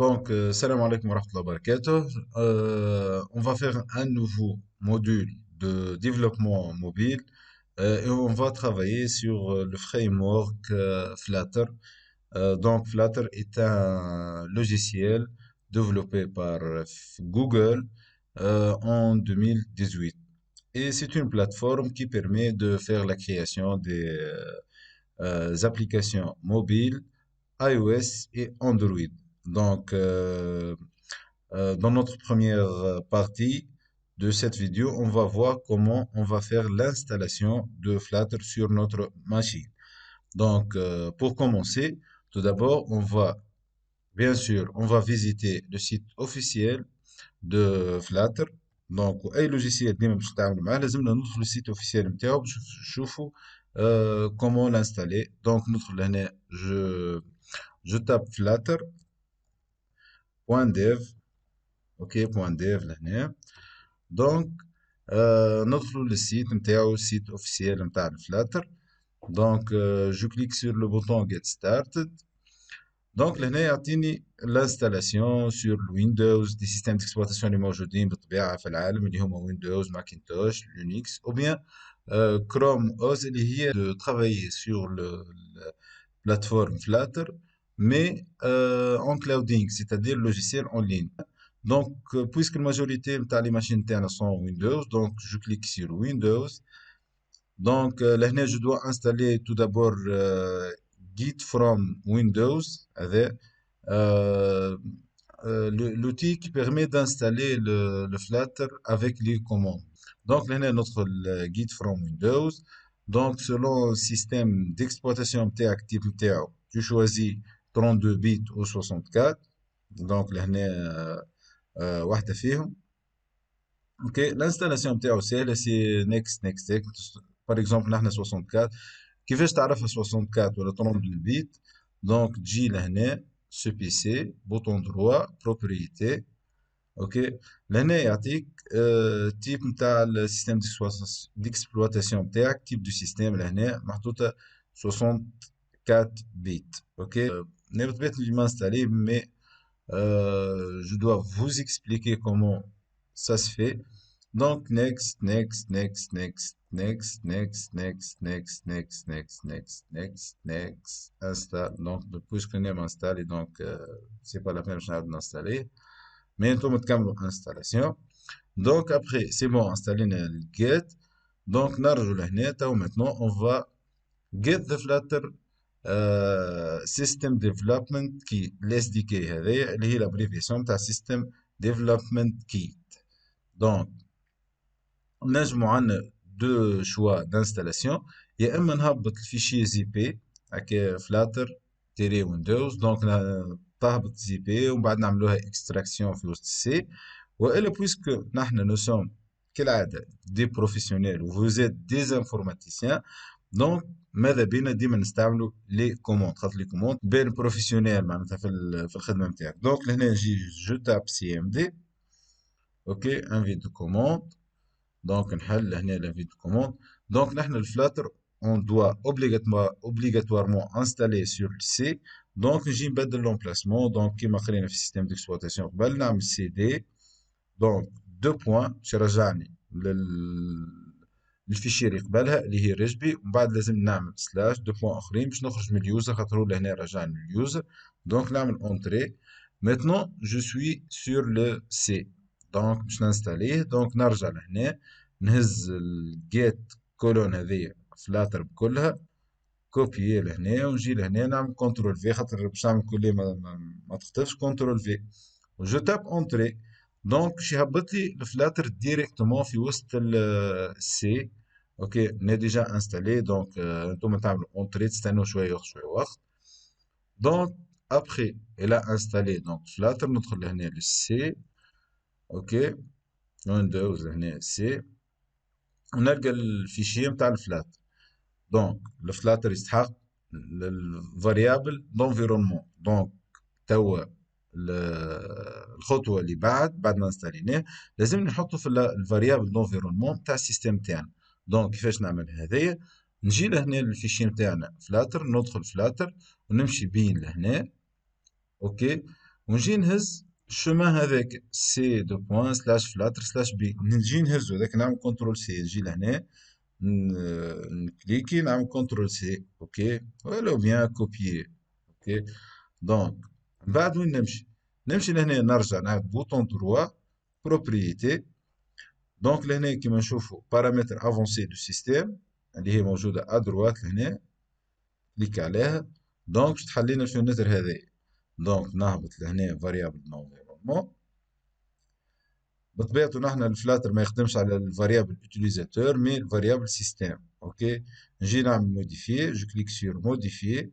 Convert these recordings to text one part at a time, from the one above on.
Salam alaikum wa rahmatullahi wa barakatuh. On va faire un nouveau module de développement mobile et on va travailler sur le framework Flutter. Flutter est un logiciel développé par Google en 2018. Et c'est une plateforme qui permet de faire la création des applications mobiles iOS et Android. Donc, dans notre première partie de cette vidéo, on va voir comment on va faire l'installation de Flutter sur notre machine. Pour commencer, tout d'abord, bien sûr, on va visiter le site officiel de Flutter. Donc, أي لوجيسيال ديما باش نتعاملوا معاه لازمنا ندخل السيت اوفيسيال نتاعو باش نشوفوا comment l'installer. Donc, ندخل هنا je tape flutter.dev. OK, .dev لهنا. Donc, ندخلوا للسيت نتاعو السيت اوفيسيال نتاع الفلاتر. Je clique sur le bouton Get Started. Donc, لهنا يعطيني l'installation sur Windows des systèmes d'exploitation اللي موجودين بالطبيعة في العالم اللي هما Windows, Macintosh, Linux ou bien Chrome OS اللي هي de travailler sur la plateforme Flutter mais en clouding, c'est-à-dire logiciel en ligne. Puisque la majorité de les machines internes sont Windows, donc je clique sur Windows. Là, je dois installer tout d'abord Git from Windows, avec l'outil qui permet d'installer le Flutter avec les commandes. Donc, là, notre Git from Windows. Donc, selon le système d'exploitation actif, tu choisis 32 bits ou 64. Donc, là, واحدة فيهم. اوكي الانستالاسيون نتاعو سهله سي نيكست. باغ اكزومبل نحن 64. كيفاش تعرفها 64 ولا 32 بيت؟ دونك تجي لهنا سو بي سي بوطون دروا بروبريتي. اوكي لهنا يعطيك تيب نتاع السيستم ديكسبلواتاسيون نتاعك، تيب دو سيستم لهنا محطوطه 64 بيت. اوكي بطبيعه اللي ما انستالي مي je dois vous expliquer comment ça se fait. Donc, next, install. Donc, puisque on est installé, donc, c'est pas la peine d'installer. Mais on va faire l'installation. Donc, après, c'est bon, installer le get. Donc, maintenant, on va get the Flutter System Development Kit, l'SDK هذايا اللي هي l'abréviation تاع System Development Kit. Donc, نجمو عندنا دو شوا d'installation. يا اما نهبط الفيشي زي بي هكا فلاتر تيري ويندوز، دونك تهبط زي بي ومن بعد نعملوها اكستراكسيون في وسط السي. والا بويسكو نحن نو سوم كالعاده دي بروفيسيونيل وفوزيت دي انفورماتيسيان، دونك ماذا بينا ديما نستعملوا لي كوموند، خاطر لي كوموند بين بروفيسيونيل معناتها في الخدمه نتاعك. دونك لهنا نجي جو تاب سي ام دي. اوكي انفي دو كوموند. دونك نحل هنا لانفي دو كوموند. دونك نحن الفلاتر اون دوا اوبليغاتوارمون انستالي سور سي. دونك نجي نبدل لومبلاسمون، دونك كيما قرينا في السيستم ديكسبلواتاسيون قبل نعمل سي دي. دونك دو بوان باش يرجعني الفيشي اللي قبلها اللي هي ريجبي، ومن بعد لازم نعمل سلاش دو بوان اخرين باش نخرج من اليوزر خاطر هو لهنا رجعني اليوزر. دونك نعمل اونتري. ميتنون جو سوي سور لو سي. دونك باش نانستاليه. دونك نرجع لهنا نهز الجيت كولون هذيا فلاتر بكلها، كوبيي لهنا ونجي لهنا نعمل كنترول في خاطر باش نعمل كلي ما تخطفش. كنترول في وجو تاب اونتري. دونك باش يهبط لي الفلاتر ديريكتومون في وسط السي. اوكي ني ديجا انستالي. دونك انتوما تعملوا اونتري تستنوا شويه ياخذ شويه وقت. دونك ابخي الى انستالي دونك فلاتر ندخل لهنا للسي. اوكي ويندوز لهنا سي ونلقى الفيشيه نتاع الفلاتر. دونك الفلاتر يستحق الفاريابل دونفيرونمون. دونك توا الخطوه اللي بعد ما انستاليناه لازم نحطه في الفاريابل دونفيرونمون تاع السيستم تاعنا. دونك كيفاش نعمل هذايا؟ نجي لهنا للفيشي نتاعنا فلاتر، ندخل فلاتر ونمشي بين لهنا. اوكي ونجي نهز الشومان هذاك سي دو بوان سلاش فلاتر سلاش بي، نجي نهزو هذاك، نعمل كنترول سي، نجي لهنا نكليكي نعمل كنترول سي اوكي، ولا بيان كوبيي اوكي. دونك من بعد وين نمشي؟ نمشي لهنا نرجع نعمل بوتون دروا بروبريتي. دونك لهنا كيما نشوفوا بارامتر افونسي دو سيستيم اللي هي موجودة ادروات لهنا، كليك عليها. دونك باش تحل لنا الفينتر هذايا. دونك نهبط لهنا فاريابل نونفيرونمون. بطبيعته نحن الفلاتر ما يخدمش على الفاريابل utilisateur مي الفاريابل سيستيم اوكي. نجي نعمل موديفيي، جو كليك سور موديفيي.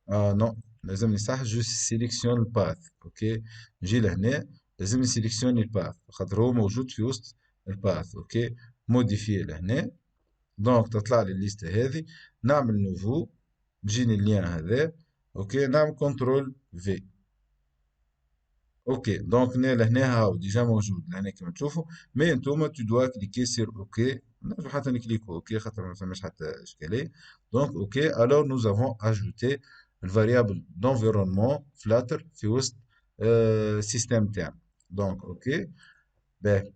نو لازمني صح جو سيليكسيون الباث اوكي. نجي لهنا لازمني سيليكسيوني الباث خاطر هو موجود في وسط الباث اوكي. موديفيي لهنا. دونك تطلع لي الليسته هذه، نعمل نوفو، تجيني اللين هذا اوكي، نعمل كنترول في اوكي. دونك انا لهنا هاو ديجا موجود لهنا كما تشوفوا، مي انتوما تو دوا كليكي سير اوكي. نجم حتى نكليكو اوكي خاطر ما فماش حتى اشكاليه. دونك اوكي، الور نوز افون اجوتي الفاريابل دونفيرونمون فلاتر في وسط السيستم تاعنا. دونك اوكي باهي.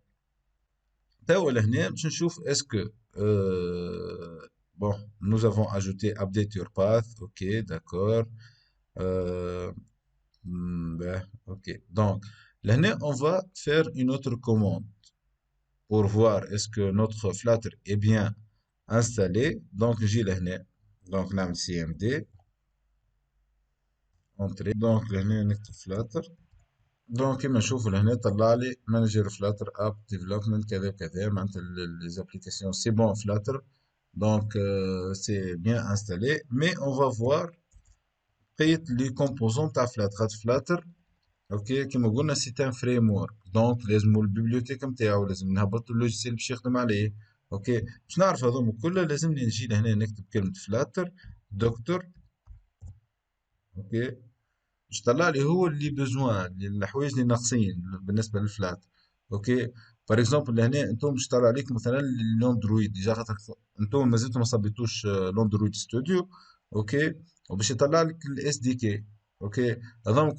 توا لهنا باش نشوف اسكو bon nous avons ajouté update your path ok d'accord. euh, ben, ok donc là on va faire une autre commande pour voir est-ce que notre flutter est bien installé. Donc j'ai là donc نعمل cmd entrée. donc là نكتب flutter. دونك كيما نشوفوا لهنا طلع لي مانجر فلاتر اب ديفلوبمنت كذا كذا معناتها لي زابليكاسيون سي بون فلاتر. دونك سي بيان انستالي مي اون فا فوار بقية لي كومبوزون تاع فلاتر. خاطر فلاتر اوكي كيما قلنا سي ان فريم ورك، دونك لازمو البيبليوتيك نتاعو، لازم نهبطو اللوجيسيال باش يخدم عليه اوكي. باش نعرف هذوما كلها لازمني نجي لهنا نكتب كلمة فلاتر دكتور اوكي، باش طلع لي هو اللي بزوان الحوايج اللي ناقصين بالنسبه للفلات اوكي. بار اكزومبل لهنا انتم باش طلع عليك مثلا الاندرويد ديجا خاطر انتم مازلتوا ما صبيتوش الاندرويد ستوديو اوكي، وباش يطلع لك الاس دي كي اوكي. هذوما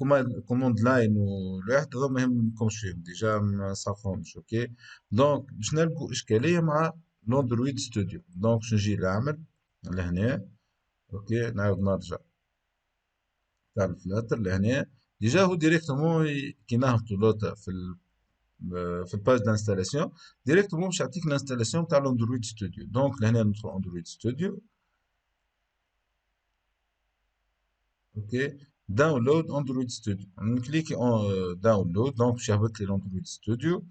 كوموند لاين والواحد هذوما ما يهمكمش فيهم ديجا ما صافهمش اوكي. دونك باش نلقوا اشكاليه مع الاندرويد ستوديو. دونك باش نجي نعمل لهنا اوكي، نعاود نرجع تاع الفلاتر لهنا. ديجا هو ديريكتومون كي نهبطو لوطا في الباج دانستالاسيون ديريكتومون باش يعطيك الانستالاسيون تاع الاندرويد ستوديو. دونك لهنا ندخل اندرويد ستوديو اوكي، داونلود اندرويد ستوديو، نكليكي اون داونلود. دونك باش يهبط لي الاندرويد ستوديو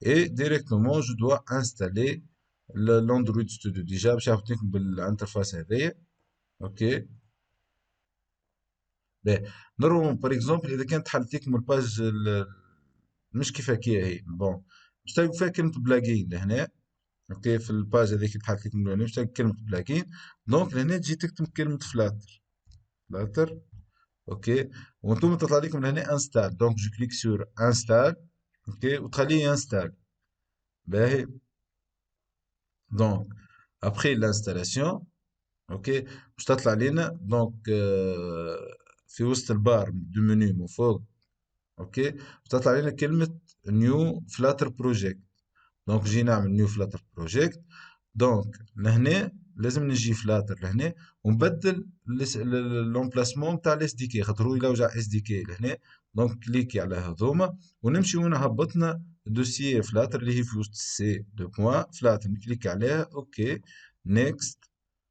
اي ديريكتومون جو دوا انستالي الاندرويد ستوديو ديجا باش يهبط لك بالانترفاس هذايا اوكي. باهي نورمالمون باغ اكزومبل اذا كانت حالتكم الباج مش كيف هي بون باش تلقوا فيها كلمة بلاجين لهنا اوكي. في الباج هذيك اللي حالت لكم باش تلقوا كلمة بلاجين. دونك لهنا تجي تكتب كلمة فلاتر فلاتر اوكي، وانتم تطلع لكم لهنا انستال. دونك جو كليك سور انستال اوكي وتخليه ينستال باهي. دونك ابخي لانستالاسيون اوكي باش تطلع لنا دونك في وسط البار دو منيو من فوق اوكي بتطلع لنا كلمة نيو فلاتر بروجيكت. دونك نجي نعمل نيو فلاتر بروجيكت. دونك لهنا لازم نجي فلاتر لهنا ونبدل لومبلاسمون تاع الاس دي كي خاطر هو يلوج على اس دي كي لهنا. دونك كليكي على هذوما ونمشي وين هبطنا دوسيي فلاتر اللي هي في وسط سي دو بوان فلاتر، نكليك عليها اوكي نيكست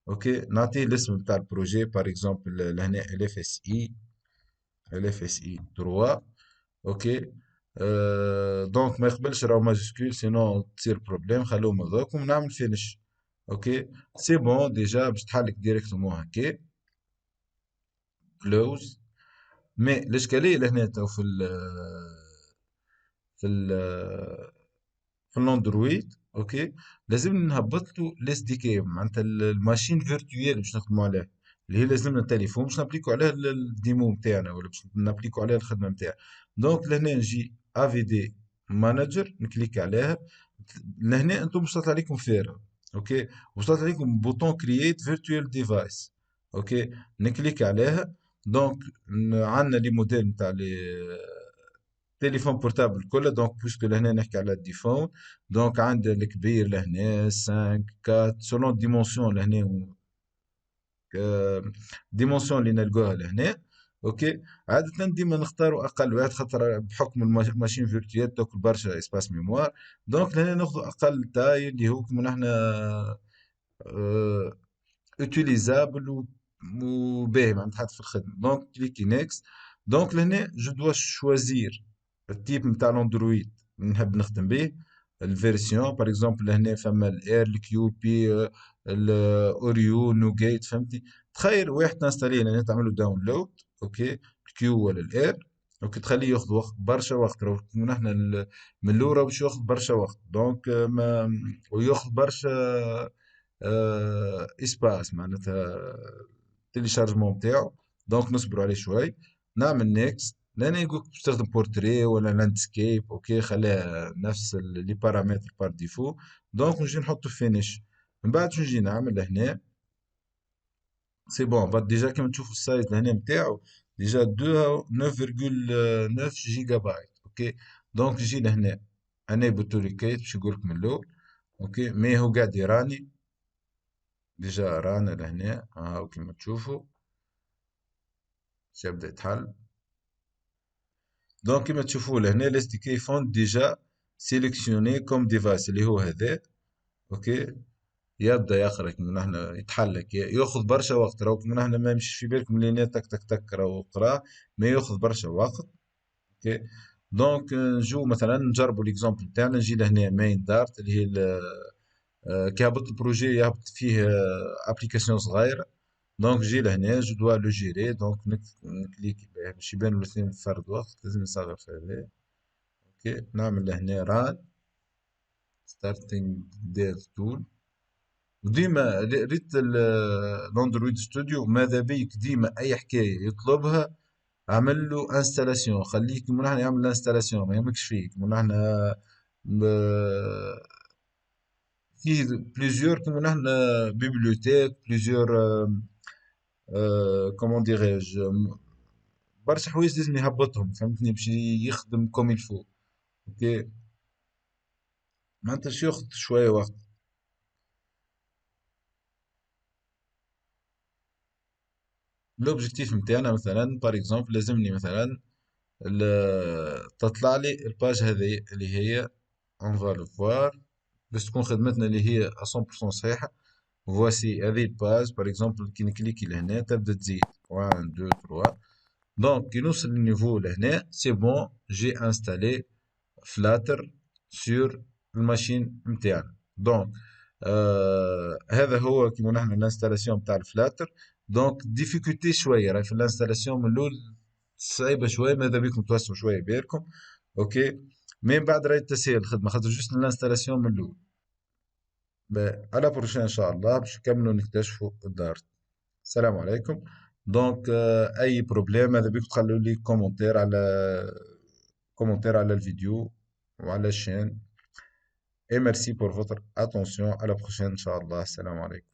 اوكي. نعطيه الاسم بتاع البروجي بار اكزومبل لهنا ال اف اس اي ال اف اس اي 3 اوكي. دونك ما يقبلش راهو ماجيسكول سينو تصير بروبليم، خلوهم هذوك ونعمل فينيش اوكي. سي بون ديجا باش تحلك ديريكتومون هكا كلوز. مي الاشكاليه لهنا تو في ال في الاندرويد اوكي لازم نهبط له الاس دي كي معناتها الماشين فيرتويال باش نخدموا عليه، اللي هي لازمنا التليفون باش نابليكو عليه الديمو نتاعنا ولا باش نابليكو عليه الخدمه نتاعنا. دونك لهنا نجي افي دي مانجر نكليك عليها. لهنا انتم باش تطلع لكم فارغ اوكي، باش تطلع لكم بوطون كرييت فيرتوال ديفايس اوكي. نكليك عليها. دونك عندنا لي موديل نتاع لي تليفون بورتابل كله. دونك بويسكو لهنا نحكي على الدي فون، دونك عندنا الكبير لهنا 5 4 سولون ديمونسيون لهنا، ديمونسيون اللي نلقوها لهنا. اوكي. عادة ديما نختاروا اقل واحد، خاطر بحكم الماشين فيرتوال تاكل برشا اسباس ميموار. دونك هنا ناخذ اقل تاي اللي هو كيما نحنا اوتيليزابل وباهي معناتها حتى في الخدمه. دونك كليكي نيكست. دونك لهنا جو دوا شوازير التيب نتاع الاندرويد اللي نحب نخدم به، الفيرسيون باغ اكزومبل لهنا فما الاير الكيو بي الاوريو نوجيت فهمتني. تخيل واحد تنستاليه لهنا تعمل له داونلود، اوكي، الكيو ولا الاير، اوكي، تخليه ياخذ وقت برشا وقت، راه من احنا من الاولى باش ياخذ برشا وقت. دونك ما وياخذ برشا اسباس معناتها التيليشارجمون بتاعه. دونك نصبروا عليه شوي. نعمل نيكست لان يقولك تستخدم بورتري ولا لاندسكيب، اوكي، خليها نفس لي بارامتر بار ديفو. دونك نجي نحطه فينيش. من بعد شو نجي نعمل لهنا؟ سي بون بعد ديجا كيما تشوفوا السايز لهنا نتاعو ديجا 9.9 جيجا بايت، اوكي. دونك نجي لهنا انا بوتوليكيت باش يقولك من الاول، اوكي، مي هو قاعد يراني ديجا رانا لهنا هاو كيما تشوفوا باش يبدا يتحل. دونك كيما تشوفوا لهنا الاس دي كي فون ديجا سيليكسيوني كوم ديفايس اللي هو هذا، اوكي. يبدا يقرا من هنا يتحلك ياخذ برشا وقت، راهو من هنا ما يمشيش في بالكم لين تك تك تك راهو قرا، ما ياخذ برشا وقت، اوكي. دونك نجو مثلا نجربوا ليكزومبل تاعنا، نجي لهنا مين دارت اللي هي كي هبط البروجي يهبط فيه ابليكاسيون صغيره. دونك جي لهنا جو دوا لو جيري. دونك نكليك باه باش يبانوا الاثنين في فرد وقت، لازم نصغر في هذا، اوكي. نعمل لهنا ران ستارتنج ديف تول. وديما ريت الاندرويد ستوديو ماذا بيك ديما اي حكايه يطلبها اعمل له انستالاسيون، خليك من هنا يعمل انستالاسيون ما يهمكش فيك من هنا. فيه بليزيور كيما نحنا بيبليوتيك بليزيور كومون ديغيج برشا حوايج لازم يهبطهم فهمتني باش يخدم كوم يلفو، اوكي. معناتها شو ياخذ شويه وقت. لوبجيكتيف نتاعنا مثلا بار اكزومبل لازمني مثلا تطلع لي الباج هذه اللي هي اون فا لو فوار باش تكون خدمتنا اللي هي 100% صحيحه. فواسي هذه الباج بار اكزومبل كي نكليكي لهنا تبدا تزيد 1 2 3. دونك كي نوصل للنيفو لهنا سي بون جي انستالي فلاتر سور الماشين نتاعنا. دونك هذا هو كيما نحن الانستالاسيون نتاع الفلاتر. دونك ديفيكولتي شويه راهي في الانستالاسيون من الاول صعيبه شويه، ماذا بيكم توسعوا شويه بالكم، اوكي. من بعد راهي تسهيل الخدمه خاطر جوست الانستالاسيون من الاول. على بروشين ان شاء الله باش نكملوا نكتشفوا الدار. السلام عليكم. دونك اي بروبليم ماذا بيكم تخلوا لي كومنتير على الفيديو وعلى الشين. Et merci pour votre attention. À la prochaine, Inch'Allah. Salam alaikum.